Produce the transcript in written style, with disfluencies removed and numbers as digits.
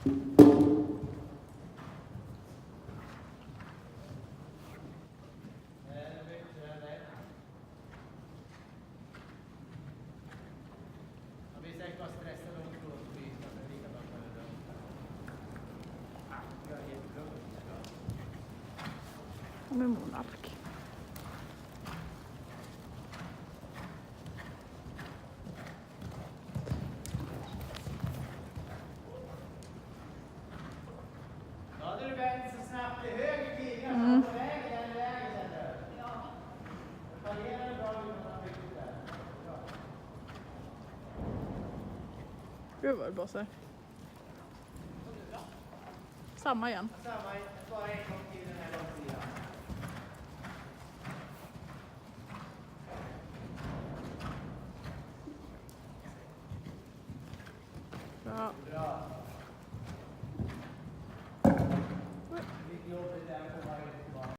Med monark. Då hade du vänt så snabbt till höger tidigare så på vägen den vägen kände du? Ja. Du parerade bra utan att riktigt där. Bra. Gud vad det blåser. Samma igen. Samma, bara en gång till den här långsidan. Bra. Bra.